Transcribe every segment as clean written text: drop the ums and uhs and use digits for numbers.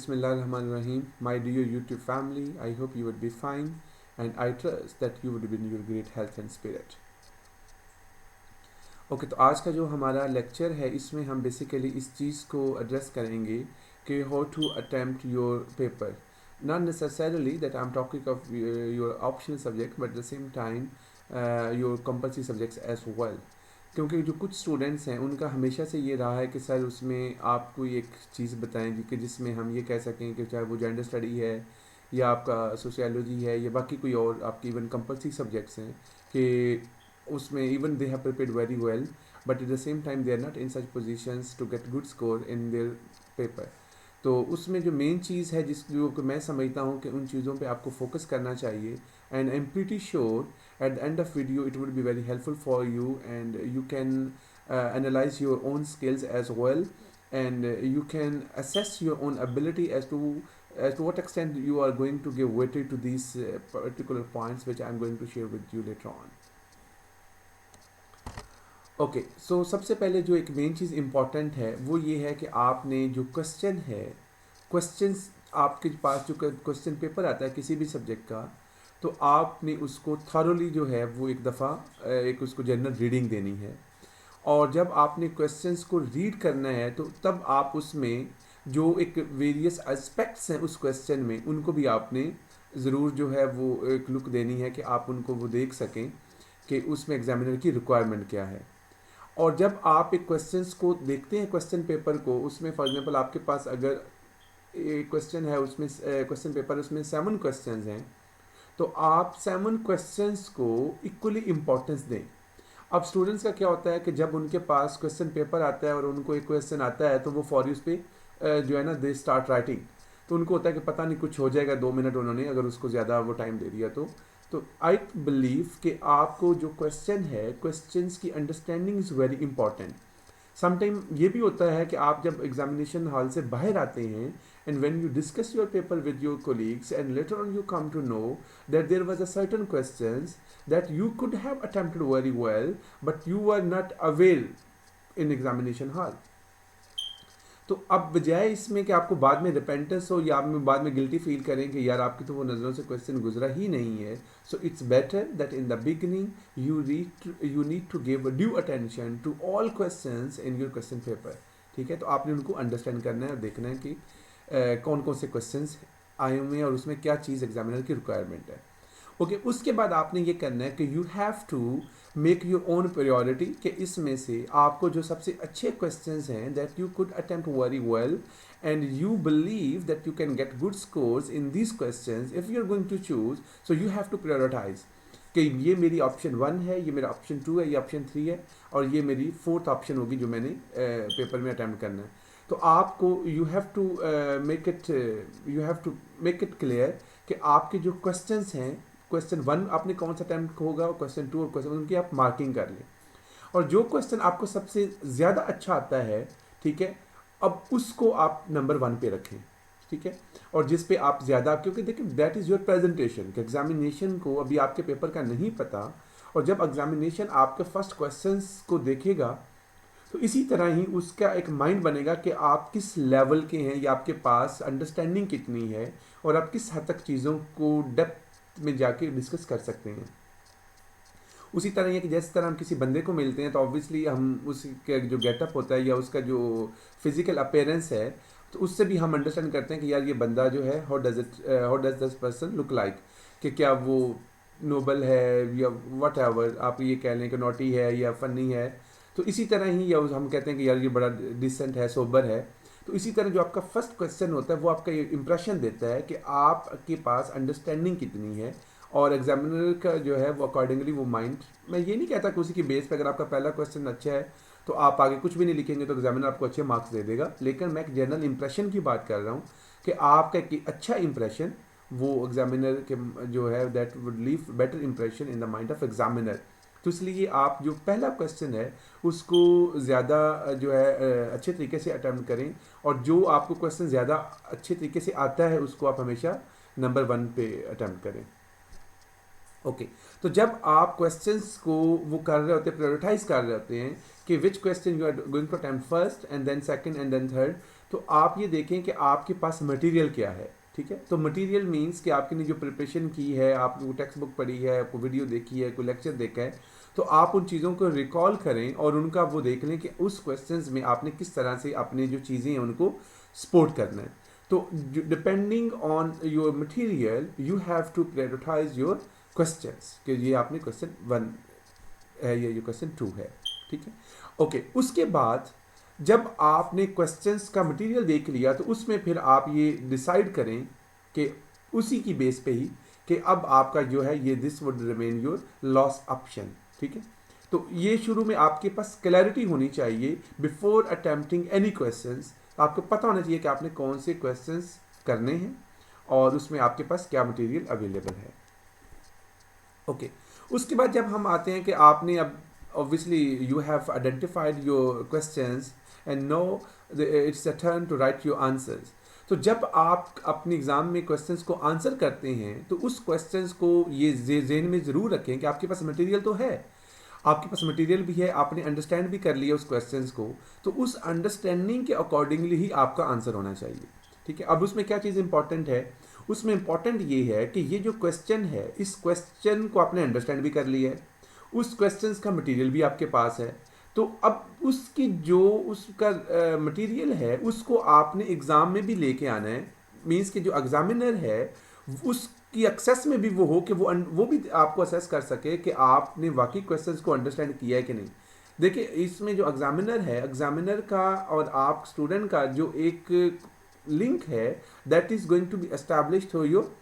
Bismillahirrahmanirrahim. My dear YouTube family, I hope you would be fine and I trust that you would be in your great health and spirit. Okay तो आज का जो हमारा lecture है इसमें हम basically इस चीज़ को एड्रेस करेंगे कि how to attempt your paper. Not necessarily that I am talking of your optional subject but at the same time your compulsory subjects as well. क्योंकि जो कुछ स्टूडेंट्स हैं उनका हमेशा से ये रहा है कि सर उसमें आप कोई एक चीज़ बताएं कि जिसमें हम ये कह सकें कि चाहे वो जेंडर स्टडी है या आपका सोशियोलॉजी है या बाकी कोई और आपकी इवन कंपल्सरी सब्जेक्ट्स हैं कि उसमें even they have prepared very well but at the same time they are not in such positions to get good score in their paper. तो उसमें जो मेन चीज़ है जिसको मैं समझता हूँ कि उन चीज़ों पे आपको फोकस करना चाहिए and I'm pretty sure at the end of video it would be very helpful for you and you can analyze your own skills as well and you can assess your own ability as to what extent you are going to give weightage to these particular points which I'm going to share with you later on. Okay so सबसे पहले जो एक main चीज़ important है वो ये है कि आपने जो क्वेश्चन है क्वेश्चंस आपके पास जो क्वेश्चन पेपर आता है किसी भी सब्जेक्ट का तो आपने उसको थॉरोली जो है वो एक दफ़ा एक उसको जनरल रीडिंग देनी है और जब आपने क्वेश्चंस को रीड करना है तो तब आप उसमें जो एक वेरियस एस्पेक्ट्स हैं उस क्वेश्चन में उनको भी आपने ज़रूर जो है वो एक लुक देनी है कि आप उनको वो देख सकें कि उसमें एग्जामिनर की रिक्वायरमेंट क्या है. और जब आप एक क्वेश्चंस को देखते हैं क्वेश्चन पेपर को उसमें फॉर एग्जांपल आपके पास अगर एक क्वेश्चन है उसमें क्वेश्चन पेपर उसमें 7 क्वेश्चंस हैं तो आप 7 क्वेश्चंस को इक्वली इम्पोर्टेंस दें. अब स्टूडेंट्स का क्या होता है कि जब उनके पास क्वेश्चन पेपर आता है और उनको एक क्वेश्चन आता है तो वो फौरी उस पर जो है ना दे स्टार्ट राइटिंग तो उनको होता है कि पता नहीं कुछ हो जाएगा 2 मिनट उन्होंने अगर उसको ज़्यादा वो टाइम दे दिया तो आई बिलीव कि आपको जो क्वेश्चन है क्वेश्चंस की understanding is very important. Sometime ये भी होता है कि आप जब एग्जामिनेशन हॉल से बाहर आते हैं and when you discuss your paper with your colleagues and later on you come to know that there was a certain questions that you could have attempted very well but you are not aware in examination hall. तो अब बजाय इसमें कि आपको बाद में repentance हो या आप बाद में गिल्टी फील करें कि यार आपकी तो वो नज़रों से क्वेश्चन गुजरा ही नहीं है so it's better that in the beginning you need to give due attention to all questions in your question paper. ठीक है तो आपने उनको अंडरस्टैंड करना है और देखना है कि कौन कौन से क्वेश्चंस आए हुए हैं और उसमें क्या चीज़ एग्जामिनर की रिक्वायरमेंट है. ओके उसके बाद आपने ये करना है कि you have to make your own priority कि इसमें से आपको जो सबसे अच्छे क्वेश्चंस हैं that you could attempt very well and you believe that you can get good scores in these questions if you are going to choose so you have to prioritize कि ये मेरी ऑप्शन 1 है ये मेरा option 2 है ये option 3 है और ये मेरी 4th ऑप्शन होगी जो मैंने पेपर में अटैम्प्ट करना है. तो आपको you have to make it clear कि आपके जो क्वेश्चंस हैं क्वेश्चन 1 आपने कौन सा अटैम्प्ट होगा और क्वेश्चन 2 और क्वेश्चन उनकी आप मार्किंग कर लें और जो क्वेश्चन आपको सबसे ज़्यादा अच्छा आता है ठीक है अब उसको आप नंबर 1 पे रखें. ठीक है और जिस पे आप ज़्यादा क्योंकि देखिए दैट इज़ योर प्रेजेंटेशन कि एग्जामिनेशन को अभी आपके पेपर का नहीं पता और जब एग्जामिनेशन आपके फर्स्ट क्वेश्चंस को देखेगा तो इसी तरह ही उसका एक माइंड बनेगा कि आप किस लेवल के हैं या आपके पास अंडरस्टैंडिंग कितनी है और आप किस हद तक चीज़ों को डेप्थ में जाके डिस्कस कर सकते हैं. उसी तरह है कि जिस तरह हम किसी बंदे को मिलते हैं तो ऑब्वियसली हम उसका जो गेटअप होता है या उसका जो फिजिकल अपीयरेंस है तो उससे भी हम अंडरस्टैंड करते हैं कि यार ये बंदा जो है how does this person look like कि क्या वो नोबल है या वट एवर आप ये कह लें कि नॉटी है या फनी है. तो इसी तरह ही या हम कहते हैं कि यार ये बड़ा डिसेंट है सोबर है. तो इसी तरह जो आपका फर्स्ट क्वेश्चन होता है वो आपका ये इंप्रेशन देता है कि आपके पास अंडरस्टैंडिंग कितनी है और एग्जामिनर का जो है वो अकॉर्डिंगली वो माइंड मैं ये नहीं कहता कि उसी की बेस पे अगर आपका पहला क्वेश्चन अच्छा है तो आप आगे कुछ भी नहीं लिखेंगे तो एग्जामिनर आपको अच्छे मार्क्स दे देगा. लेकिन मैं एक जनरल इंप्रेशन की बात कर रहा हूँ कि आपका एक अच्छा इंप्रेशन वो एग्जामिनर के जो है that would leave better impression in the mind of examiner. तो इसलिए आप जो पहला क्वेश्चन है उसको ज़्यादा जो है अच्छे तरीके से अटेम्प्ट करें और जो आपको क्वेश्चन ज़्यादा अच्छे तरीके से आता है उसको आप हमेशा नंबर 1 पे अटेम्प्ट करें. ओके तो जब आप क्वेश्चंस को वो कर रहे होते हैं प्रायोरिटाइज कर रहे होते हैं कि which question you are going to attempt first and then second and then third तो आप ये देखें कि आपके पास मटेरियल क्या है, ठीक है। तो मटेरियल मींस कि आपने जो प्रिपरेशन की है, आपने वो टेक्स्ट बुक पढ़ी है, आपको वीडियो देखी है, कोई लेक्चर देखा है, तो आप उन चीज़ों को रिकॉल करें और उनका वो देख लें कि उस क्वेश्चंस में आपने किस तरह से अपने जो चीज़ें हैं उनको सपोर्ट करना है। तो depending on your material you have to prioritize your questions, कि ये आपने क्वेश्चन 1 है, ये क्वेश्चन 2 है, ठीक है। ओके, उसके बाद जब आपने क्वेश्चंस का मटेरियल देख लिया तो उसमें फिर आप ये डिसाइड करें कि उसी की बेस पे ही कि अब आपका जो है ये this would remain your lost option, ठीक है। तो ये शुरू में आपके पास क्लैरिटी होनी चाहिए बिफोर अटेम्प्टिंग एनी क्वेश्चंस। आपको पता होना चाहिए कि आपने कौन से क्वेश्चंस करने हैं और उसमें आपके पास क्या मटेरियल अवेलेबल है। ओके, उसके बाद जब हम आते हैं कि आपने अब obviously you have identified your questions and now it's a turn to write your answers। तो जब आप अपने एग्ज़ाम में क्वेश्चंस को आंसर करते हैं तो उस क्वेश्चंस को ये ज़हन में ज़रूर रखें कि आपके पास मटेरियल तो है, आपके पास मटेरियल भी है, आपने अंडरस्टैंड भी कर लिया उस क्वेश्चंस को, तो उस अंडरस्टैंडिंग के अकॉर्डिंगली ही आपका आंसर होना चाहिए, ठीक है। अब उसमें क्या चीज़ इंपॉर्टेंट है, उसमें इंपॉर्टेंट ये है कि ये जो क्वेश्चन है इस क्वेश्चन को आपने अंडरस्टैंड भी कर लिया है, उस क्वेश्चंस का मटेरियल भी आपके पास है, तो अब उसकी जो उसका मटेरियल है उसको आपने एग्ज़ाम में भी लेके आना है। मींस कि जो एग्जामिनर है उसकी एक्सेस में भी वो हो कि वो भी आपको असेस कर सके कि आपने वाकई क्वेश्चंस को अंडरस्टैंड किया है कि नहीं। देखिए, इसमें जो एग्जामिनर है, एग्जामिनर का और आप स्टूडेंट का जो एक लिंक है that is going to be established through your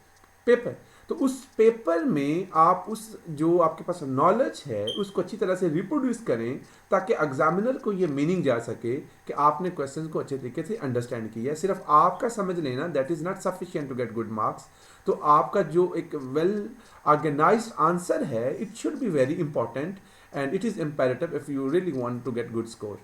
paper. तो उस पेपर में आप उस जो आपके पास नॉलेज है उसको अच्छी तरह से रिप्रोड्यूस करें ताकि एग्जामिनर को ये मीनिंग जा सके कि आपने क्वेश्चन को अच्छे तरीके से अंडरस्टैंड किया है। सिर्फ आपका समझ लेना that is not sufficient to get good marks. तो आपका जो एक वेल ऑर्गेनाइज्ड आंसर है it should be very important and it is imperative if you really want to get good score.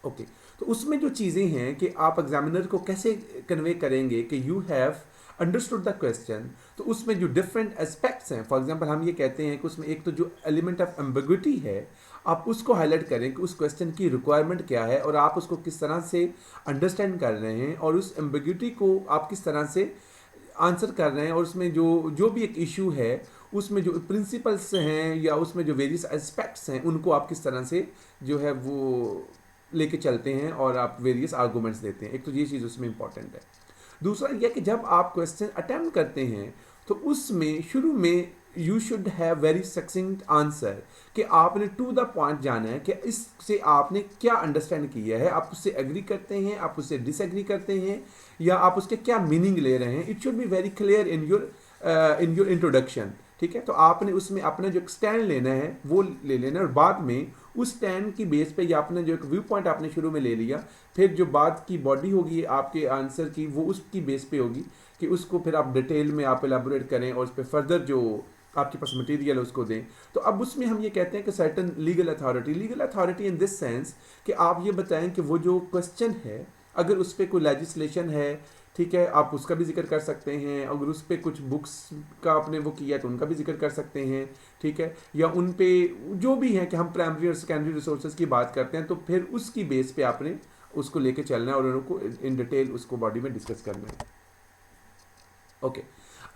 Okay, तो उसमें जो चीज़ें हैं कि आप एग्जामिनर को कैसे कन्वे करेंगे कि you have understood the question, तो उसमें जो डिफरेंट एस्पेक्ट्स हैं, फॉर एग्जांपल हम ये कहते हैं कि उसमें एक तो जो एलिमेंट ऑफ एम्बिग्विटी है आप उसको हाईलाइट करें कि उस क्वेश्चन की रिक्वायरमेंट क्या है और आप उसको किस तरह से अंडरस्टैंड कर रहे हैं और उस एम्बिग्विटी को आप किस तरह से आंसर कर रहे हैं, और उसमें जो भी एक इशू है उसमें जो प्रिंसिपल्स हैं या उसमें जो वेरियस एस्पेक्ट्स हैं उनको आप किस तरह से जो है वो लेके चलते हैं और आप वेरियस आर्गूमेंट्स देते हैं। एक तो ये चीज़ उसमें इंपॉर्टेंट है। दूसरा यह कि जब आप क्वेश्चन अटेम्प्ट करते हैं तो उसमें शुरू में you should have very succinct answer, कि आपने टू द पॉइंट जाना है कि इससे आपने क्या अंडरस्टैंड किया है, आप उससे एग्री करते हैं, आप उससे डिसएग्री करते हैं, या आप उसके क्या मीनिंग ले रहे हैं। It should be very clear in your introduction, ठीक है। तो आपने उसमें अपना जो स्टैंड लेना है वो ले लेना, और बाद में उस स्टैंड की बेस पे या आपने जो एक व्यू पॉइंट आपने शुरू में ले लिया, फिर जो बाद की बॉडी होगी आपके आंसर की वो उसकी बेस पे होगी कि उसको फिर आप डिटेल में आप एलाबोरेट करें और उस पर फर्दर जो आपके पास मटेरियल है उसको दें। तो अब उसमें हम ये कहते हैं कि certain legal authority in this sense कि आप ये बताएं कि वो जो क्वेश्चन है अगर उस पर कोई लेजिस्लेशन है, ठीक है, आप उसका भी जिक्र कर सकते हैं। अगर उस पर कुछ बुक्स का आपने वो किया तो उनका भी जिक्र कर सकते हैं, ठीक है, या उन पे जो भी है कि हम प्राइमरी और सेकेंडरी रिसोर्सेज की बात करते हैं तो फिर उसकी बेस पे आपने उसको लेके चलना है और उनको इन डिटेल उसको बॉडी में डिस्कस करना है। ओके,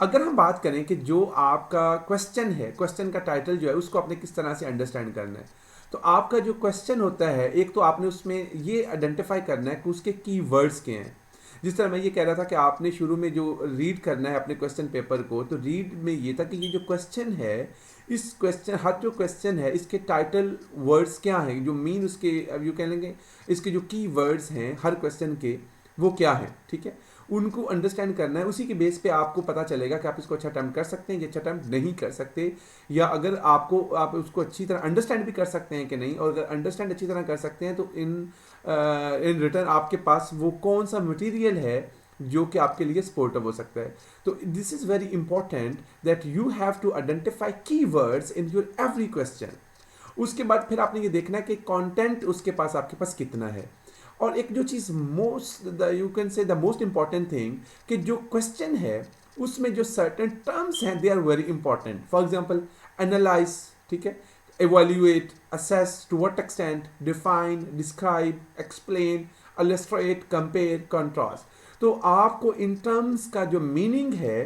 अगर हम बात करें कि जो आपका क्वेश्चन है, क्वेश्चन का टाइटल जो है उसको आपने किस तरह से अंडरस्टैंड करना है, तो आपका जो क्वेश्चन होता है एक तो आपने उसमें ये आइडेंटिफाई करना है कि उसके की वर्ड्स क्या हैं। जिस तरह मैं ये कह रहा था कि आपने शुरू में जो रीड करना है अपने क्वेश्चन पेपर को, तो रीड में ये था कि ये जो क्वेश्चन है, इस क्वेश्चन हर जो क्वेश्चन है इसके टाइटल वर्ड्स क्या हैं, जो मीन उसके अब यू कह लेंगे इसके जो की वर्ड्स हैं हर क्वेश्चन के वो क्या हैं, ठीक है, उनको अंडरस्टैंड करना है। उसी के बेस पे आपको पता चलेगा कि आप इसको अच्छा अटैम्प्ट कर सकते हैं या अच्छा अटैम्प्ट नहीं कर सकते, या अगर आप उसको अच्छी तरह अंडरस्टैंड भी कर सकते हैं कि नहीं, और अगर अंडरस्टैंड अच्छी तरह कर सकते हैं तो इन रिटर्न आपके पास वो कौन सा मटेरियल है जो कि आपके लिए सपोर्टिव हो सकता है। तो this is very important that you have to identify keywords in your every question. उसके बाद फिर आपने ये देखना है कि कंटेंट उसके पास आपके पास कितना है। और एक जो चीज़ you can say the most important thing कि जो क्वेश्चन है उसमें जो सर्टेन टर्म्स हैं they are very important. For example analyse, ठीक है, evaluate, assess, to what extent, define, describe, explain, illustrate, compare, contrast. तो आपको in terms का जो meaning है,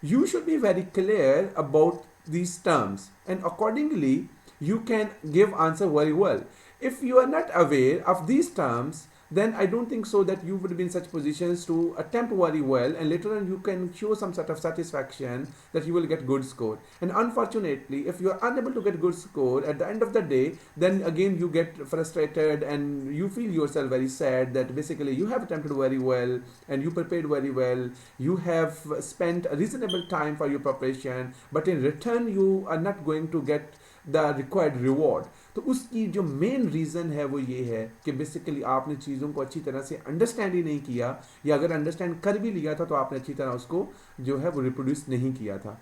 you should be very clear about these terms, and accordingly you can give answer very well. If you are not aware of these terms, then I don't think so that you would be in such positions to attempt very well, and later on you can show some sort of satisfaction that you will get good score. And unfortunately, if you are unable to get good score at the end of the day, then again you get frustrated and you feel yourself very sad that basically you have attempted very well and you prepared very well, you have spent a reasonable time for your preparation, but in return you are not going to get the required reward. तो उसकी जो main reason है वो ये है कि basically आपने चीज़ों को अच्छी तरह से अंडरस्टैंड ही नहीं किया, या अगर अंडरस्टैंड कर भी लिया था तो आपने अच्छी तरह उसको जो है वो रिप्रोड्यूस नहीं किया था.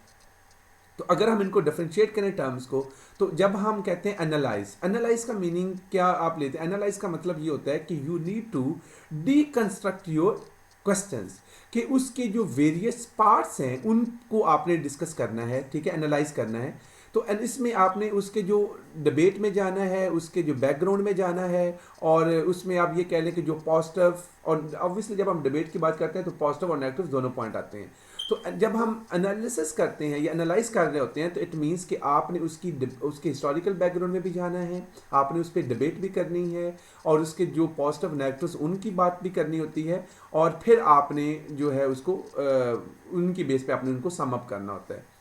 तो अगर हम इनको डिफ्रेंशिएट करें टर्म्स को, तो जब हम कहते हैं एनालाइज का मीनिंग क्या आप लेते हैं? एनालाइज का मतलब ये होता है कि you need to deconstruct your questions, कि उसके जो वेरियस पार्ट्स हैं उनको आपने डिस्कस करना है, ठीक है, एनालाइज करना है. तो इसमें आपने उसके जो डिबेट में जाना है, उसके जो बैकग्राउंड में जाना है, और उसमें आप ये कह लें कि जो पॉजिटिव, और ऑब्वियसली जब हम डिबेट की बात करते हैं तो पॉजिटिव और नेगेटिव दोनों पॉइंट आते हैं. तो जब हम एनालिसिस करते हैं या एनालाइज कर रहे होते हैं तो इट मीन्स कि आपने उसके हिस्टोरिकल बैकग्राउंड में भी जाना है, आपने उस पर डिबेट भी करनी है, और उसके जो पॉजिटिव नेगेटिव्स उनकी बात भी करनी होती है, और फिर आपने जो है उसको उनकी बेस पे आपने उनको सम अप करना होता है.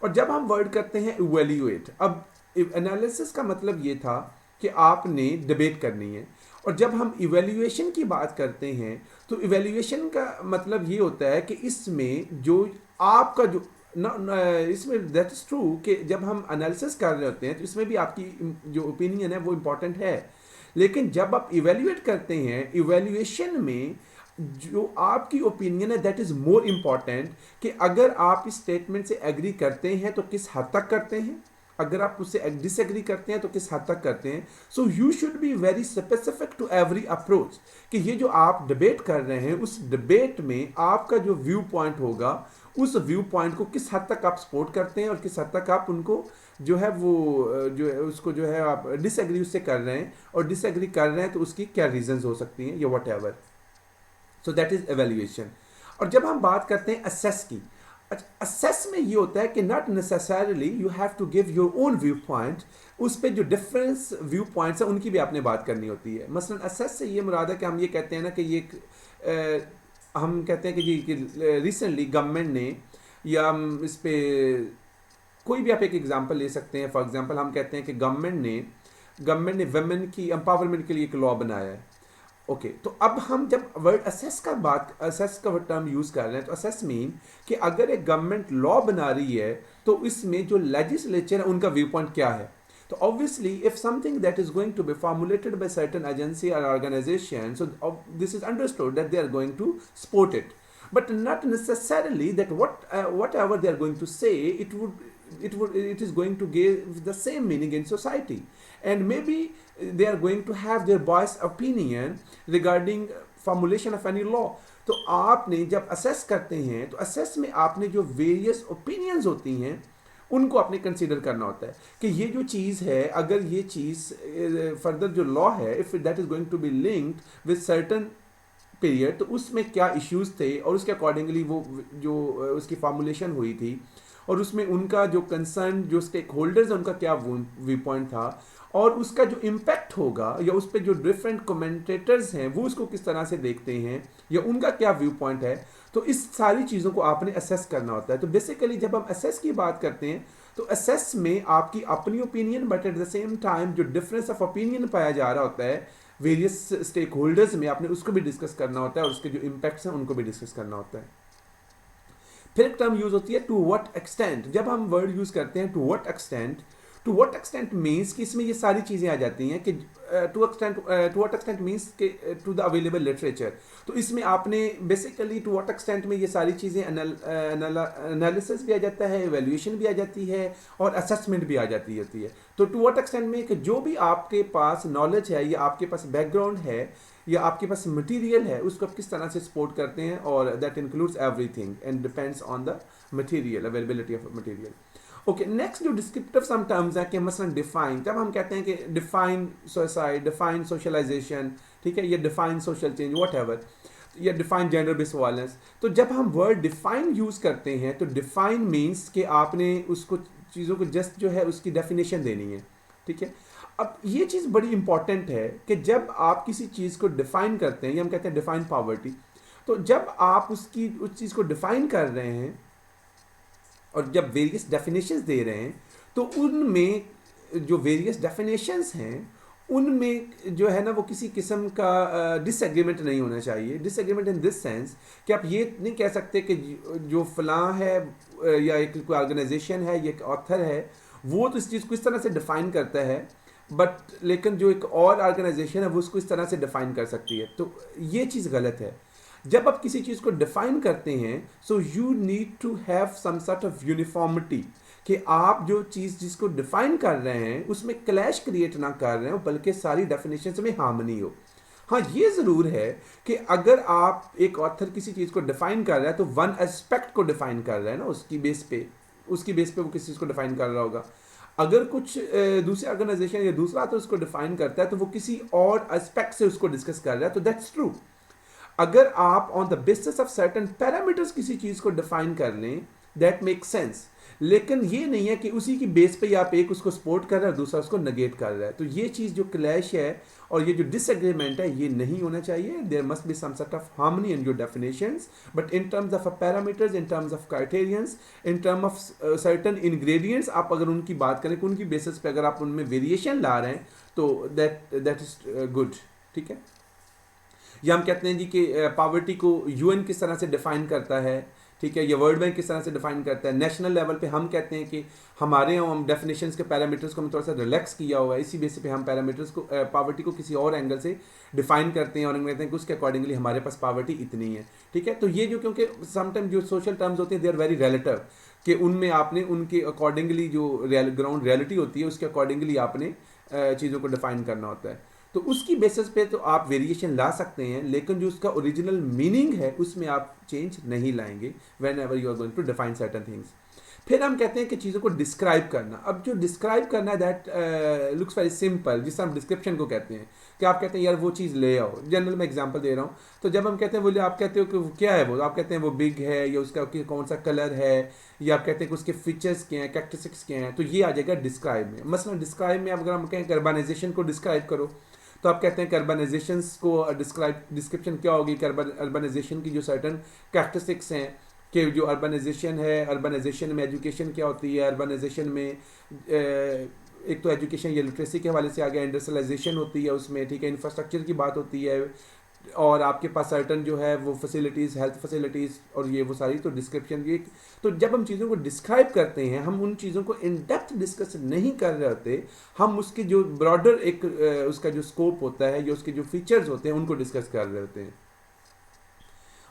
और जब हम वर्ड करते हैं इवेल्यूएट, अब एनालिसिस का मतलब ये था कि आपने डिबेट करनी है, और जब हम इवेल्यूएशन की बात करते हैं तो इवेल्यूएशन का मतलब ये होता है कि इसमें जो आपका जो इसमें दैट इज़ ट्रू कि जब हम एनालिसिस कर रहे होते हैं तो इसमें भी आपकी जो ओपिनियन है वो इम्पॉर्टेंट है, लेकिन जब आप इवेल्यूएट करते हैं, इवेल्यूएशन में जो आपकी ओपिनियन है दैट इज़ मोर इम्पॉर्टेंट, कि अगर आप इस स्टेटमेंट से एग्री करते हैं तो किस हद तक करते हैं, अगर आप उससे डिसएग्री करते हैं तो किस हद तक करते हैं. So you should be very specific to every approach, कि ये जो आप डिबेट कर रहे हैं उस डिबेट में आपका जो व्यू पॉइंट होगा, उस व्यू पॉइंट को किस हद तक आप सपोर्ट करते हैं और किस हद तक आप उनको जो है वो जो है उसको जो है आप डिसएग्री उससे कर रहे हैं, और डिसएग्री कर रहे हैं तो उसकी क्या रीजंस हो सकती हैं या what ever. So that is evaluation. और जब हम बात करते हैं असेस की, असेस में ये होता है कि not necessarily you have to give your own view point, उस पर जो डिफरेंस व्यू पॉइंट्स हैं उनकी भी आपने बात करनी होती है. मसलन असेस से ये मुराद है कि हम ये कहते हैं ना कि ये हम कहते हैं कि जी रिसेंटली गवर्नमेंट ने, या हम इस पे कोई भी आप एक एग्जांपल ले सकते हैं. फॉर एग्जांपल हम कहते हैं कि गवर्नमेंट ने वुमेन की एम्पावरमेंट के लिए एक लॉ बनाया है. ओके, तो अब हम जब वर्ड असेस का टर्म यूज़ कर रहे हैं तो असेस मीन कि अगर एक गवर्नमेंट लॉ बना रही है तो इसमें जो लेजिस्लेचर है उनका व्यू पॉइंट क्या है. तो obviously if something that is going to be formulated by certain agency और organisation, so this is understood that they are going to support it, but not necessarily that whatever they are going to say it is going to give the same meaning in society, and maybe they are going to have their biased opinion regarding formulation of any law. तो आपने जब assess करते हैं तो assess में आपने जो various opinions होती हैं उनको आपने कंसीडर करना होता है कि ये जो चीज़ है, अगर ये चीज़ फर्दर जो लॉ है if that is going to be linked with certain period, तो उसमें क्या इश्यूज थे और उसके अकॉर्डिंगली वो जो उसकी फॉर्मुलेशन हुई थी, और उसमें उनका जो कंसर्न जो स्टेक होल्डर्स हैं उनका क्या व्यू पॉइंट था, और उसका जो इम्पैक्ट होगा या उस पर जो डिफरेंट कमेंटेटर्स हैं वो उसको किस तरह से देखते हैं या उनका क्या व्यू पॉइंट है. तो इस सारी चीज़ों को आपने असेस करना होता है. तो बेसिकली जब हम असेस की बात करते हैं तो असेस में आपकी अपनी opinion, but at the same time जो डिफरेंस ऑफ ओपिनियन पाया जा रहा होता है वेरियस स्टेक होल्डर्स में, आपने उसको भी डिस्कस करना होता है और उसके जो इम्पैक्ट्स हैं उनको भी डिस्कस करना होता है. फिर एक टर्म यूज होती है टू व्हाट एक्सटेंट. जब हम वर्ड यूज करते हैं टू व्हाट एक्सटेंट मीन्स कि इसमें ये सारी चीज़ें आ जाती हैं कि टू व्हाट एक्सटेंट मीन्स कि टू द अवेलेबल लिटरेचर. तो इसमें आपने बेसिकली टू व्हाट एक्सटेंट में ये सारी चीज़ें एनालिसिस भी आ जाता है, एवेल्यूएशन भी आ जाती है और असेसमेंट भी आ जाती होती है. तो टू व्हाट एक्सटेंट में कि जो भी आपके पास नॉलेज है या आपके पास बैकग्राउंड है या आपके पास मटेरियल है उसको आप किस तरह से सपोर्ट करते हैं, और that includes everything and depends on the material, availability of material. Okay, next जो डिस्क्रिप्टिव सम टर्म्स हैं कि मसलन डिफाइन, जब हम कहते हैं कि डिफाइन सोसाइटी, डिफाइन सोशलाइजेशन, ठीक है, या define social change what ever, या डिफाइन जेंडर बेस्ड वायलेंस। तो जब हम वर्ड डिफाइन यूज़ करते हैं तो डिफाइन मीन्स कि आपने उसको चीज़ों को जस्ट जो है उसकी डेफिनेशन देनी है, ठीक है। अब ये चीज़ बड़ी इंपॉर्टेंट है कि जब आप किसी चीज़ को डिफाइन करते हैं, या हम कहते हैं डिफाइन पॉवर्टी, तो जब आप उस चीज़ को डिफाइन कर रहे हैं और जब वेरियस डेफिनेशंस दे रहे हैं, तो उनमें जो वेरियस डेफिनेशंस हैं उनमें जो है ना वो किसी किस्म का डिसएग्रीमेंट नहीं होना चाहिए। डिसएग्रीमेंट इन दिस सेंस कि आप ये नहीं कह सकते कि जो फलां है या एक कोई ऑर्गेनाइजेशन है या एक ऑथर है वो तो इस चीज़ को इस तरह से डिफाइन करता है, बट लेकिन जो एक और ऑर्गेनाइजेशन है वो उसको इस तरह से डिफाइन कर सकती है। तो ये चीज़ गलत है। जब आप किसी चीज़ को डिफाइन करते हैं so you need to have some sort of uniformity, कि आप जो चीज़ जिसको डिफाइन कर रहे हैं उसमें क्लैश क्रिएट ना कर रहे हो, बल्कि सारी डेफिनेशन में हार्मनी हो। हाँ, ये ज़रूर है कि अगर आप एक ऑथर किसी चीज़ को डिफाइन कर रहा है तो वन एस्पेक्ट को डिफाइन कर रहा है ना, उसकी बेस पे वो किसी चीज़ को डिफाइन कर रहा होगा। अगर कुछ दूसरे ऑर्गेनाइजेशन या दूसरा ऑथर उसको डिफाइन करता है तो वो किसी और एस्पेक्ट से उसको डिस्कस कर रहा है, तो दैट्स ट्रू। अगर आप on the basis of certain parameters किसी चीज़ को डिफाइन कर लें, दैट मेक सेंस। लेकिन ये नहीं है कि उसी की बेस पे आप एक उसको सपोर्ट कर रहे हैं और दूसरा उसको नेगेट कर रहा है। तो ये चीज़ जो क्लैश है और ये जो डिसएग्रीमेंट है ये नहीं होना चाहिए। There must be some sort of harmony in your definitions, but in terms of parameters, in terms of criterions, in term of certain ingredients, आप अगर उनकी बात करें कि उनकी बेसिस पे अगर आप उनमें वेरिएशन ला रहे हैं तो दैट इज गुड, ठीक है। या हम कहते हैं जी कि पॉवर्टी को यूएन किस तरह से डिफाइन करता है, ठीक है, या वर्ल्ड बैंक किस तरह से डिफाइन करता है। नेशनल लेवल पे हम कहते हैं कि हमारे यहाँ हम डेफिनेशंस के पैरामीटर्स को हम थोड़ा सा रिलैक्स किया हुआ है, इसी बेसिस पे हम पैरामीटर्स को पॉवर्टी को किसी और एंगल से डिफाइन करते हैं और हम कहते हैं कि उसके अकॉर्डिंगली हमारे पास पॉवर्टी इतनी है, ठीक है। तो ये जो क्योंकि समटाइम जो सोशल टर्म्स होते हैं दे आर वेरी रिलेटिव, कि उनमें आपने उनके अकॉर्डिंगली जो ग्राउंड रियलिटी होती है उसके अकॉर्डिंगली आपने चीज़ों को डिफाइन करना होता है। तो उसकी बेसिस पे तो आप वेरिएशन ला सकते हैं, लेकिन जो उसका ओरिजिनल मीनिंग है उसमें आप चेंज नहीं लाएंगे whenever you are going to define certain things. फिर हम कहते हैं कि चीज़ों को डिस्क्राइब करना। अब जो डिस्क्राइब करना है दैट लुक्स वेरी सिंपल, जिससे हम डिस्क्रिप्शन को कहते हैं कि आप कहते हैं यार वो चीज़ ले आओ। जनरल मैं एग्जांपल दे रहा हूँ, तो जब हम कहते हैं बोले आप कहते हो कि वो क्या है, वो आप कहते हैं वो बिग है या उसका कौन सा कलर है, या आप कहते हैं कि उसके फीचर्स क्या हैं, कैरेक्टरिस्टिक्स क्या हैं, तो ये आ जाएगा डिस्क्राइब में। मसलन डिस्क्राइब में अगर हम कहें अर्बनाइजेशन को डिस्क्राइब करो, तो आप कहते हैं कि अर्बनाइजेशन को डिस्क्रिप्शन क्या होगी, अर्बनाइजेशन की जो सर्टन कैरेक्टरिस्टिक्स हैं, कि जो अर्बनाइजेशन है, अर्बनाइजेशन में एजुकेशन क्या होती है, अर्बनाइजेशन में एक तो एजुकेशन या लिटरेसी के हवाले से आ गया, इंडस्ट्रियलाइजेशन होती है उसमें, ठीक है, इंफ्रास्ट्रक्चर की बात होती है, और आपके पास सर्टन जो है वो फैसिलिटीज़, हेल्थ फैसिलिटीज़ और ये वो सारी, तो डिस्क्रिप्शन ये। तो जब हम चीज़ों को डिस्क्राइब करते हैं हम उन चीज़ों को इन डेप्थ डिस्कस नहीं कर रहे होते, हम उसके जो ब्रॉडर एक उसका जो स्कोप होता है या उसके जो फीचर्स होते हैं उनको डिस्कस कर रहे होते हैं।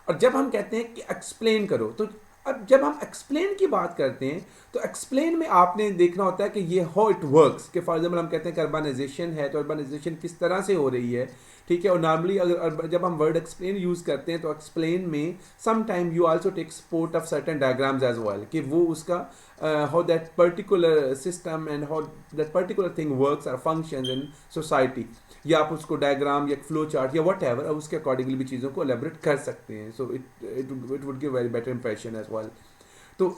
और जब हम कहते हैं कि एक्सप्लेन करो, तो अब जब हम एक्सप्लेन की बात करते हैं तो एक्सप्लेन में आपने देखना होता है कि ये हाउ इट वर्क्स, कि फॉर एग्जाम्पल हम कहते हैं कि अर्बनाइजेशन है तो अर्बनाइजेशन किस तरह से हो रही है, ठीक है। और नॉर्मली अगर जब हम वर्ड एक्सप्लेन यूज़ करते हैं तो एक्सप्लेन में some time you also take support of certain diagrams as well, कि वो उसका how that particular system and how that particular thing works और फंक्शंस इन सोसाइटी, या आप उसको डायग्राम या फ्लो चार्ट या वट एवर उसके अकॉर्डिंगली भी चीज़ों को एलेबरेट कर सकते हैं। So it would give very better impression as well. तो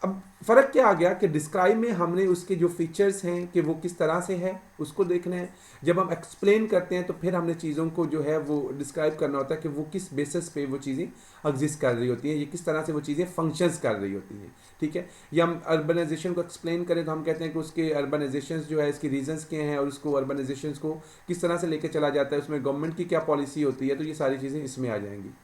अब फ़र्क क्या आ गया कि डिस्क्राइब में हमने उसके जो फीचर्स हैं कि वो किस तरह से है उसको देखना है, जब हम एक्सप्लेन करते हैं तो फिर हमने चीज़ों को जो है वो डिस्क्राइब करना होता है कि वो किस बेसिस पे वो चीज़ें एग्जिस्ट कर रही होती हैं, ये किस तरह से वो चीज़ें फंक्शंस कर रही होती हैं, ठीक है। या हम अर्बनाइजेशन को एक्सप्लेन करें तो हम कहते हैं कि उसके अर्बनाइजेशन जो है इसकी रीजंस क्या हैं और उसको अर्बनाइजेशन को किस तरह से लेकर चला जाता है, उसमें गवर्नमेंट की क्या पॉलिसी होती है, तो ये सारी चीज़ें इसमें आ जाएंगी।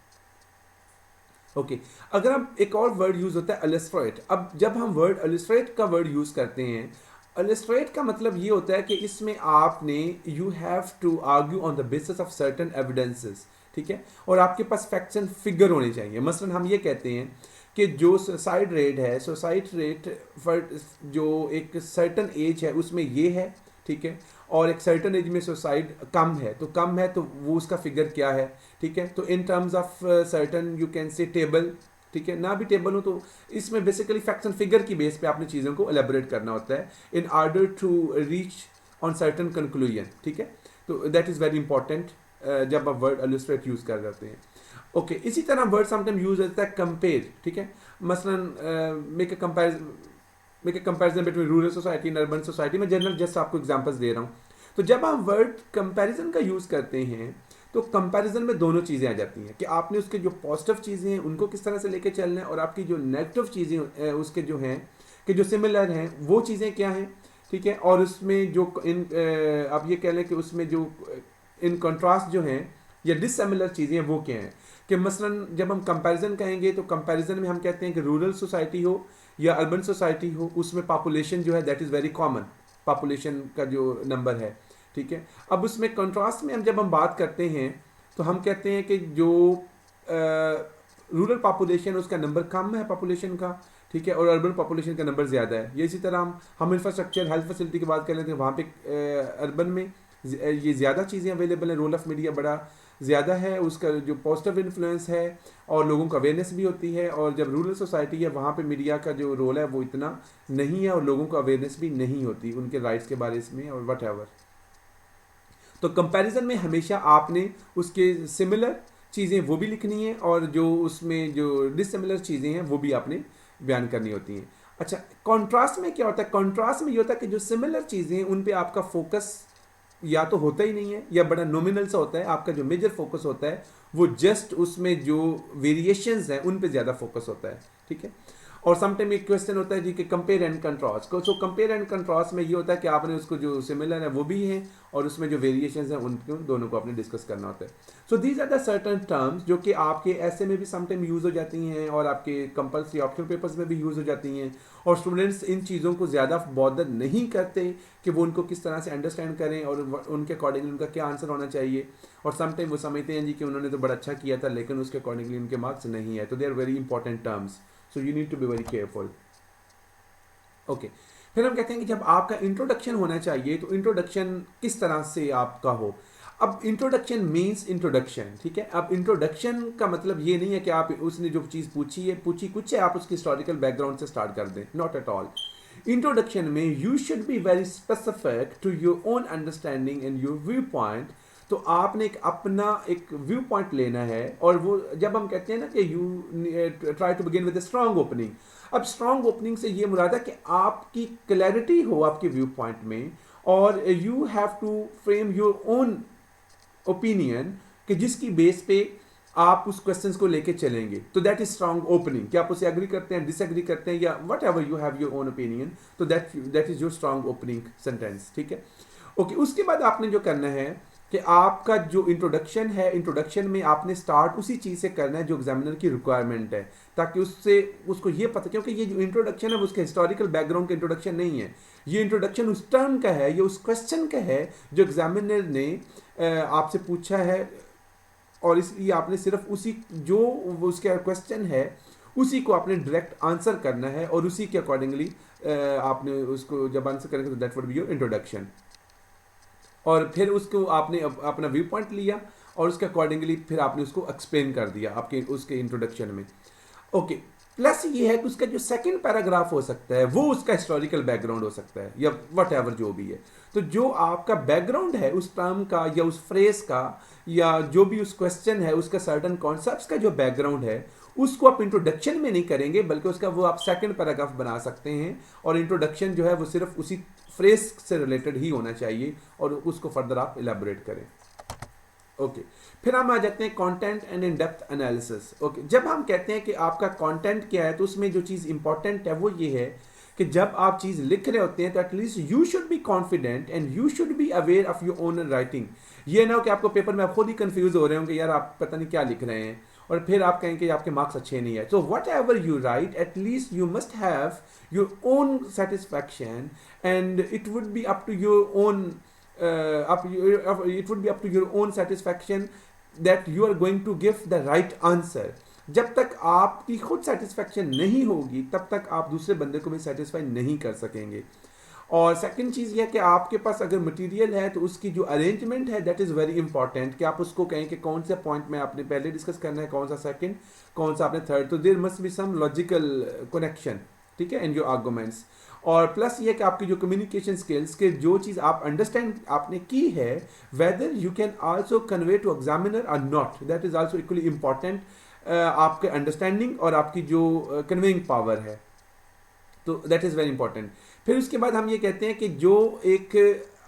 ओके अगर हम एक और वर्ड यूज़ होता है इलस्ट्रेट। अब जब हम वर्ड इलस्ट्रेट का वर्ड यूज़ करते हैं, इलस्ट्रेट का मतलब ये होता है कि इसमें आपने you have to argue on the basis of certain evidences, ठीक है, और आपके पास फैक्ट्स एंड फिगर होने चाहिए। मसलन हम ये कहते हैं कि जो सुसाइड रेट है, सुसाइड रेट फॉर जो एक सर्टन एज है उसमें ये है, ठीक है, और एक सर्टन एज में सुसाइड कम है, तो कम है तो वो उसका फिगर क्या है, ठीक है। तो in terms of certain you can say table, ठीक है, ना भी टेबल हो तो इसमें बेसिकली फैक्ट्स एंड फिगर की बेस पे आपने चीज़ों को एलेबोरेट करना होता है in order to reach on certain conclusion, ठीक है। तो दैट इज़ वेरी इंपॉर्टेंट जब आप वर्ड इलस्ट्रेट यूज़ कर जाते हैं। ओके, इसी तरह वर्ड समटाइम यूज होता है कंपेयर, ठीक है। मसलन make a comparison between rural society and urban society. मैं जनरल जस्ट आपको एग्जांपल्स दे रहा हूँ। तो जब हम वर्ड कंपैरिजन का यूज़ करते हैं तो कंपैरिजन में दोनों चीज़ें आ जाती हैं कि आपने उसके जो पॉजिटिव चीज़ें हैं उनको किस तरह से लेके चलना है, और आपकी जो नेगेटिव चीज़ें उसके जो हैं कि जो सिमिलर हैं वो चीज़ें क्या हैं, ठीक है। और उसमें जो आप ये कह लें कि उसमें जो इन कंट्रास्ट जो हैं या डिससिमिलर चीज़ें हैं वो क्या हैं। कि मसलन जब हम कंपैरिजन कहेंगे तो कंपैरिजन में हम कहते हैं कि रूरल सोसाइटी हो या अर्बन सोसाइटी हो, उसमें पॉपुलेशन जो है that is very common, population का जो नंबर है, ठीक है। अब उसमें कंट्रास्ट में जब हम बात करते हैं तो हम कहते हैं कि जो रूरल पॉपुलेशन उसका नंबर कम है पॉपुलेशन का, ठीक है, और अर्बन पॉपुलेशन का नंबर ज़्यादा है। ये इसी तरह हम इंफ्रास्ट्रक्चर हेल्थ फैसिलिटी की बात कर लेते हैं, वहाँ पे अर्बन में ये ज़्यादा चीज़ें अवेलेबल हैं, रोल ऑफ मीडिया बड़ा ज़्यादा है, उसका जो पॉजिटिव इन्फ्लुएंस है और लोगों को अवेयरनेस भी होती है। और जब रूरल सोसाइटी है वहाँ पे मीडिया का जो रोल है वो इतना नहीं है और लोगों को अवेयरनेस भी नहीं होती उनके राइट्स के बारे में और वट एवर। तो कंपैरिजन में हमेशा आपने उसके सिमिलर चीज़ें वो भी लिखनी है और जो उसमें जो डिससिमिलर चीज़ें हैं वो भी आपने बयान करनी होती हैं। अच्छा, कॉन्ट्रास्ट में क्या होता है? कॉन्ट्रास्ट में ये होता है कि जो सिमिलर चीज़ें हैं उन पे आपका फोकस या तो होता ही नहीं है या बड़ा नॉमिनल सा होता है। आपका जो मेजर फोकस होता है वो जस्ट उसमें जो वेरिएशंस हैं उन पे ज़्यादा फोकस होता है, ठीक है। और समटाइम एक क्वेश्चन होता है जी कि कंपेयर एंड कंट्रास्ट को। सो कंपेयर एंड कंट्रास्ट में ये होता है कि आपने उसको जो सिमिलर है वो भी है और उसमें जो वेरिएशंस हैं उनको दोनों को आपने डिस्कस करना होता है। So these are the certain terms जो कि आपके ऐसे में भी समटाइम यूज़ हो जाती हैं और आपके कंपल्सरी ऑप्शनल पेपर्स में भी यूज़ हो जाती हैं। और स्टूडेंट्स इन चीज़ों को ज़्यादा बॉदर नहीं करते कि वो उनको किस तरह से अंडरस्टैंड करें और उनके अकॉर्डिंगली उनका क्या आंसर होना चाहिए। और समटाइम वो समझते हैं जी कि उन्होंने तो बड़ा अच्छा किया था लेकिन उसके अकॉर्डिंगली उनके मार्क्स नहीं है। तो they are very important terms, so you need to be very careful. Okay, फिर हम कहते हैं कि जब आपका इंट्रोडक्शन होना चाहिए तो इंट्रोडक्शन किस तरह से आपका हो। अब इंट्रोडक्शन मीन्स इंट्रोडक्शन, ठीक है। अब इंट्रोडक्शन का मतलब ये नहीं है कि आप उसने जो चीज़ पूछी कुछ है आप उसकी हिस्टोरिकल बैकग्राउंड से स्टार्ट कर दें, नॉट एट ऑल। इंट्रोडक्शन में you should be very specific to your own understanding and your view point. तो आपने अपना एक व्यू पॉइंट लेना है और वो जब हम कहते हैं ना कि you try to begin with strong opening. अब स्ट्रॉन्ग ओपनिंग से ये मुराद है कि आपकी क्लैरिटी हो आपके व्यू पॉइंट में और you have to frame your own opinion कि जिसकी बेस पे आप उस क्वेश्चंस को लेके चलेंगे। तो दैट इज स्ट्रॉन्ग ओपनिंग कि आप उसे एग्री करते हैं, डिसएग्री करते हैं या whatever you have your own opinion. तो that is your strong opening sentence, ठीक है। ओके, उसके बाद आपने जो करना है कि आपका जो इंट्रोडक्शन है, इंट्रोडक्शन में आपने स्टार्ट उसी चीज़ से करना है जो एग्जामिनर की रिक्वायरमेंट है, ताकि उससे उसको ये पता, क्योंकि ये जो इंट्रोडक्शन है वो उसके हिस्टोरिकल बैकग्राउंड का इंट्रोडक्शन नहीं है। ये इंट्रोडक्शन उस टर्म का है, ये उस क्वेश्चन का है जो एग्जामिनर ने आपसे पूछा है और इसलिए आपने सिर्फ उसी जो उसका क्वेश्चन है उसी को आपने डायरेक्ट आंसर करना है और उसी के अकॉर्डिंगली आपने उसको जब आंसर करेंगे तो that would be your introduction. और फिर उसको आपने अपना व्यू पॉइंट लिया और उसके अकॉर्डिंगली फिर आपने उसको एक्सप्लेन कर दिया आपके उसके इंट्रोडक्शन में। ओके, प्लस ये है कि उसका जो सेकंड पैराग्राफ हो सकता है वो उसका हिस्टोरिकल बैकग्राउंड हो सकता है या वट एवर जो भी है। तो जो आपका बैकग्राउंड है उस टर्म का या उस फ्रेज का या जो भी उस क्वेश्चन है उसका सर्टन कॉन्सेप्ट्स का जो बैकग्राउंड है उसको आप इंट्रोडक्शन में नहीं करेंगे बल्कि उसका वो आप सेकंड पैराग्राफ बना सकते हैं। और इंट्रोडक्शन जो है वो सिर्फ उसी फ्रेज से रिलेटेड ही होना चाहिए और उसको फर्दर आप इलेबोरेट करें। ओके, फिर हम आ जाते हैं content and in depth analysis. Okay, जब हम कहते हैं कि आपका कंटेंट क्या है तो उसमें जो चीज़ इंपॉर्टेंट है वो ये है कि जब आप चीज़ लिख रहे होते हैं तो at least you should be confident and you should be aware of your own writing. ये ना हो कि आपको पेपर में आप खुद ही कंफ्यूज हो रहे होंगे यार आप पता नहीं क्या लिख रहे हैं और फिर आप कहें कि आपके मार्क्स अच्छे नहीं है। So whatever you write at least you must have your own satisfaction and it would be up to your own it would be up to your own satisfaction that you are going to give the right answer। जब तक आपकी खुद satisfaction नहीं होगी तब तक आप दूसरे बंदे को भी सेटिस्फाई नहीं कर सकेंगे। और सेकंड चीज़ यह कि आपके पास अगर मटेरियल है तो उसकी जो अरेंजमेंट है दैट इज़ वेरी इंपॉर्टेंट कि आप उसको कहें कि कौन से पॉइंट में आपने पहले डिस्कस करना है, कौन सा सेकंड, कौन सा आपने थर्ड। तो there must be some logical connection ठीक है, इन योर आर्गूमेंट्स। और प्लस ये कि आपकी जो कम्युनिकेशन स्किल्स के जो चीज़ आप अंडरस्टैंड आपने की है, whether you can also convey to examiner और not, that is also equally important, आपके अंडरस्टैंडिंग और आपकी जो कन्वेइंग पावर है, तो दैट इज़ वेरी इंपॉर्टेंट। फिर उसके बाद हम ये कहते हैं कि जो एक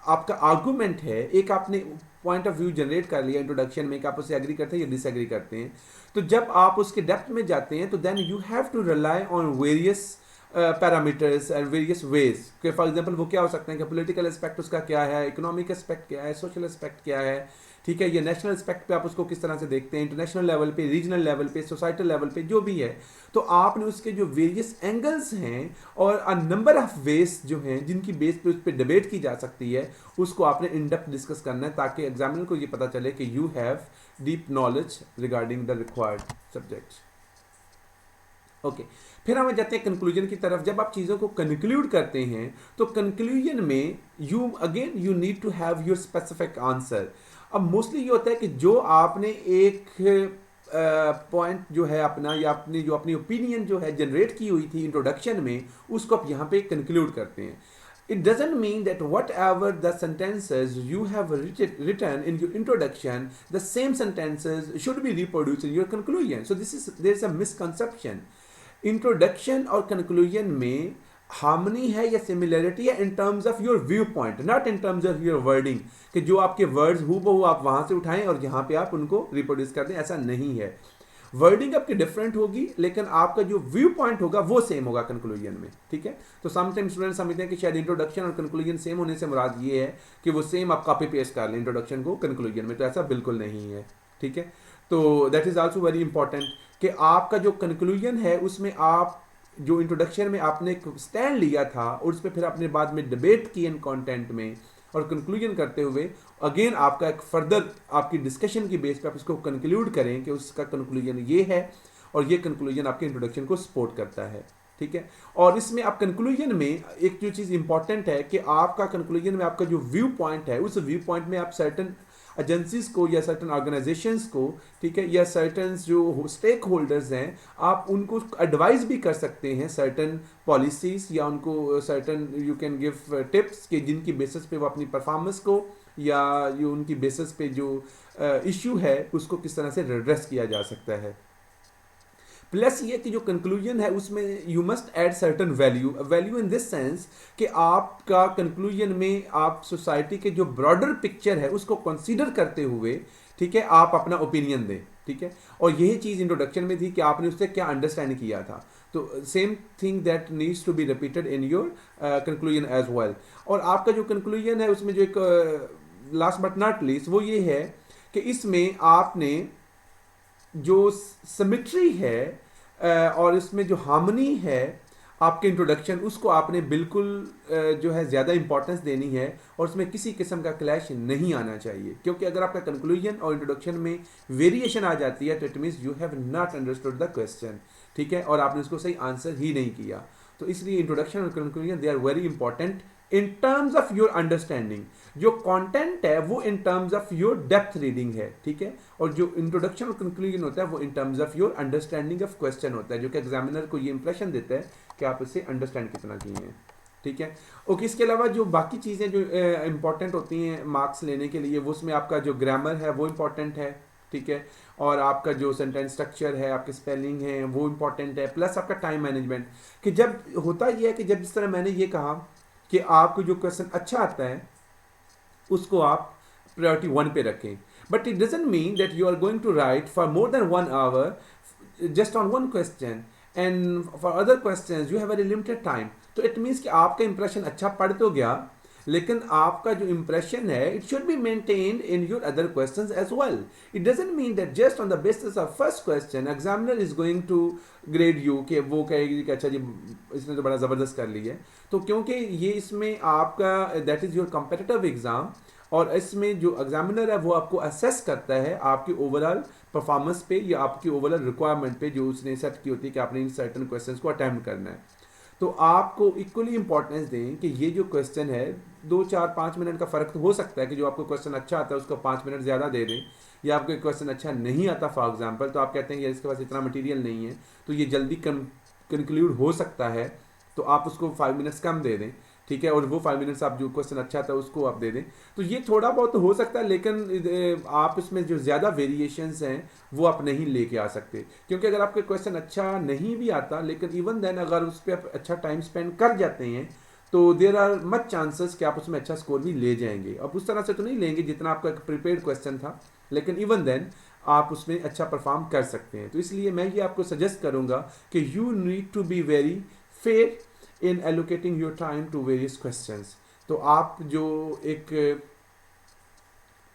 आपका आर्गूमेंट है, एक आपने पॉइंट ऑफ व्यू जनरेट कर लिया इंट्रोडक्शन में कि आप उससे एग्री करते हैं या डिसएग्री करते हैं, तो जब आप उसके डेप्थ में जाते हैं तो then you have to rely on various parameters and various ways कि फॉर एग्जांपल वो क्या हो सकते हैं कि पॉलिटिकल एस्पेक्ट उसका क्या है, इकोनॉमिक एस्पेक्ट क्या है, सोशल एस्पेक्ट क्या है, ठीक है, ये नेशनल एस्पेक्ट पे आप उसको किस तरह से देखते हैं, इंटरनेशनल लेवल पे, रीजनल लेवल पे, सोसाइटल लेवल पे, जो भी है। तो आपने उसके जो वेरियस एंगल्स हैं और अ नंबर ऑफ वेज जो हैं जिनकी बेस पे उस पर डिबेट की जा सकती है, उसको आपने इन डेप्थ डिस्कस करना है ताकि एग्जामिनर को ये पता चले कि you have deep knowledge regarding the required subject. Okay, फिर हम जाते हैं कंक्लूजन की तरफ। जब आप चीज़ों को कंक्लूड करते हैं तो कंक्लूजन में you need to have your specific answer. अब मोस्टली ये होता है कि जो आपने एक पॉइंट जो है अपना या अपनी ओपिनियन जो है जनरेट की हुई थी इंट्रोडक्शन में, उसको आप यहाँ पे कंक्लूड करते हैं। It doesn't mean that whatever the sentences you have written in your introduction, the same sentences should be reproduced in your conclusion. So there's a misconception. Introduction और conclusion में हार्मनी है या सिमिलरिटी है इन terms of your view point, not in terms of your wording, कि जो आपके words हूबहू आप वहां से उठाएं और यहाँ पे आप उनको रिप्रोड्यूस कर दें, ऐसा नहीं है। वर्डिंग आपकी डिफरेंट होगी लेकिन आपका जो व्यू पॉइंट होगा वो सेम होगा कंक्लूजन में, ठीक है। तो समटाइम स्टूडेंट समझते हैं कि शायद इंट्रोडक्शन और कंक्लूजन सेम होने से मुराद ये है कि वो सेम आप कॉपी पेस्ट कर लें इंट्रोडक्शन को कंक्लूजन में, तो ऐसा बिल्कुल नहीं है, ठीक है। तो that is also very important कि आपका जो कंक्लूजन है उसमें आप जो इंट्रोडक्शन में आपने एक स्टैंड लिया था और उस पर फिर आपने बाद में डिबेट की इन कंटेंट में, और कंक्लूजन करते हुए अगेन आपका एक फर्दर आपकी डिस्कशन की बेस पे आप इसको कंक्लूड करें कि उसका कंक्लूजन ये है और ये कंक्लूजन आपके इंट्रोडक्शन को सपोर्ट करता है, ठीक है। और इसमें आप कंक्लूजन में एक जो चीज़ इंपॉर्टेंट है कि आपका कंक्लूजन में आपका जो व्यू पॉइंट है, उस व्यू पॉइंट में आप सर्टन एजेंसीज को या सर्टन ऑर्गेनाइजेशंस को, ठीक है, या सर्टन जो स्टेक होल्डर्स हैं, आप उनको एडवाइस भी कर सकते हैं सर्टन पॉलिसीज, या उनको certain you can give tips कि जिनकी बेसिस पे वो अपनी परफॉर्मेंस को या ये उनकी बेसिस पे जो इशू है उसको किस तरह से एड्रेस किया जा सकता है। प्लस ये कि जो कंक्लूजन है उसमें you must add certain value in this sense कि आपका कंक्लूजन में आप सोसाइटी के जो ब्रॉडर पिक्चर है उसको कंसीडर करते हुए, ठीक है, आप अपना ओपिनियन दें, ठीक है। और यही चीज़ इंट्रोडक्शन में थी कि आपने उससे क्या अंडरस्टैंड किया था, तो same thing that needs to be repeated in your conclusion as well. और आपका जो कंक्लूजन है उसमें जो एक लास्ट बट नॉट लीस्ट वो ये है कि इसमें आपने जो सिमेट्री है और इसमें जो हार्मनी है आपके इंट्रोडक्शन, उसको आपने बिल्कुल जो है ज़्यादा इंपॉर्टेंस देनी है और उसमें किसी किस्म का क्लैश नहीं आना चाहिए, क्योंकि अगर आपका कंक्लूजन और इंट्रोडक्शन में वेरिएशन आ जाती है तो it means you have not understood the question, ठीक है, और आपने उसको सही आंसर ही नहीं किया। तो इसलिए इंट्रोडक्शन और conclusion they are very important in terms of your understanding. जो कंटेंट है वो in terms of your depth reading है, ठीक है, और जो इंट्रोडक्शन और कंक्लूजन होता है वो in terms of your understanding of question होता है, जो कि एग्जामिनर को ये इंप्रेशन देता है कि आप इसे अंडरस्टैंड कितना किए हैं, ठीक है। ओके, इसके अलावा जो बाकी चीज़ें जो इंपॉर्टेंट होती हैं मार्क्स लेने के लिए, वो उसमें आपका जो ग्रामर है वो इंपॉर्टेंट है, ठीक है, और आपका जो सेंटेंस स्ट्रक्चर है, आपके स्पेलिंग है वो इंपॉर्टेंट है, प्लस आपका टाइम मैनेजमेंट। कि जब होता यह है कि जब जिस तरह मैंने ये कहा कि आपको जो क्वेश्चन अच्छा आता है उसको आप प्रायोरिटी 1 पे रखें, but it doesn't mean that you are going to write for more than 1 hour just on one question and for other questions you have very limited time. तो इट मीन्स कि आपका इंप्रेशन अच्छा पढ़ तो गया, लेकिन आपका जो इंप्रेशन है it should be maintained in your other questions as well. It doesn't mean that just on the basis of first question examiner is going to grade you, कि वो कहेगी कि अच्छा जी इसने तो बड़ा ज़बरदस्त कर लिया है। तो क्योंकि ये इसमें आपका that is your competitive exam, और इसमें जो एग्जामिनर है वो आपको असेस करता है आपकी ओवरऑल परफॉर्मेंस पे या आपकी ओवरऑल रिक्वायरमेंट पे जो उसने सेट की होती है कि आपने इन सर्टन क्वेश्चंस को अटेम्प्ट करना है। तो आपको इक्वली इंपॉर्टेंस दें कि ये जो क्वेश्चन है 2-4-5 मिनट का फ़र्क तो हो सकता है कि जो आपको क्वेश्चन अच्छा आता है उसको 5 मिनट ज़्यादा दे दें, या आपको क्वेश्चन अच्छा नहीं आता फॉर एग्जांपल तो आप कहते हैं कि इसके पास इतना मटेरियल नहीं है, तो ये जल्दी कंक्लूड हो सकता है तो आप उसको 5 मिनट्स कम दे दें, ठीक है, और वो 5 मिनट्स आप जो क्वेश्चन अच्छा था उसको आप दे दें। तो ये थोड़ा बहुत तो हो सकता है, लेकिन आप इसमें जो ज़्यादा वेरिएशंस हैं वो आप नहीं लेके आ सकते, क्योंकि अगर आपका क्वेश्चन अच्छा नहीं भी आता, लेकिन इवन देन अगर उस पर आप अच्छा टाइम स्पेंड कर जाते हैं तो देर आर मच चांसेस कि आप उसमें अच्छा स्कोर भी ले जाएंगे। अब उस तरह से तो नहीं लेंगे जितना आपका एक प्रिपेयर्ड क्वेश्चन था, लेकिन इवन देन आप उसमें अच्छा परफॉर्म कर सकते हैं। तो इसलिए मैं ये आपको सजेस्ट करूंगा कि you need to be very fair in allocating your time to various questions. तो आप जो एक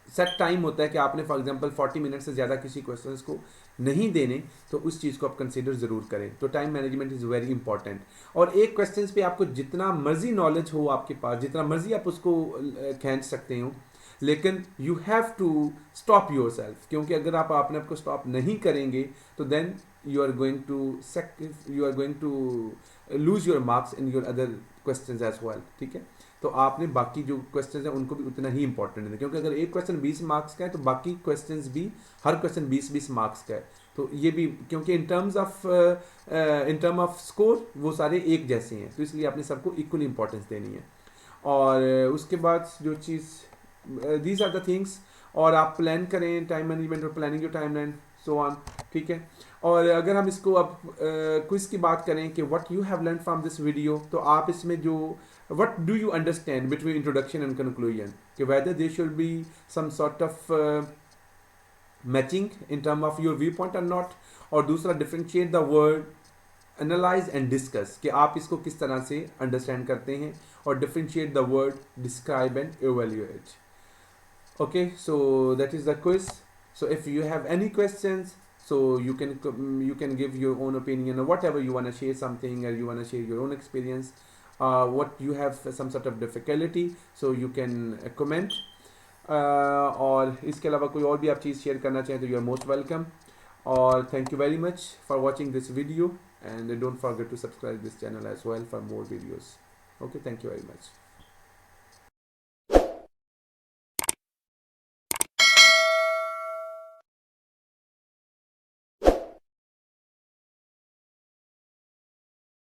सेट टाइम होता है कि आपने फॉर एग्जांपल 40 मिनट से ज़्यादा किसी क्वेश्चंस को नहीं देने, तो उस चीज़ को आप कंसीडर ज़रूर करें। तो time management is very important. और एक क्वेश्चन पे आपको जितना मर्जी नॉलेज हो आपके पास, जितना मर्जी आप उसको खींच सकते हो, लेकिन you have to stop yourself, क्योंकि अगर आप अपने आप को स्टॉप नहीं करेंगे तो then you are going to lose your marks in your other question as well, ठीक है। तो आपने बाकी जो क्वेश्चन है उनको भी उतना ही इंपॉर्टेंट है, क्योंकि अगर एक क्वेश्चन 20 मार्क्स का है तो बाकी क्वेश्चंस भी हर क्वेश्चन 20-20 मार्क्स का है। तो ये भी, क्योंकि इन टर्म ऑफ स्कोर वो सारे एक जैसे हैं, तो इसलिए आपने सबको इक्वल इंपॉर्टेंस देनी है। और उसके बाद जो चीज़, दीज आर द थिंग्स। और आप प्लान करें टाइम मैनेजमेंट और planning your time line so on, ठीक है। और अगर हम इसको अब क्विज की बात करें कि what you have learn from this video, तो आप इसमें जो what do you understand between introduction and conclusion, कि whether there should be some sort of matching in term of your viewpoint or not। और दूसरा, differentiate the word analyze and discuss, कि आप इसको किस तरह से understand करते हैं, और differentiate the word describe and evaluate। Okay, so that is the quiz। So if you have any questions, so you can give your own opinion or whatever you want to share something, or you want to share your own experience, what you have some sort of difficulty, so you can comment। और इसके अलावा कोई और भी आप चीज़ share करना चाहें तो यू आर मोस्ट वेलकम। और thank you very much for watching this video, and don't forget to subscribe this channel as well for more videos. Okay, thank you very much.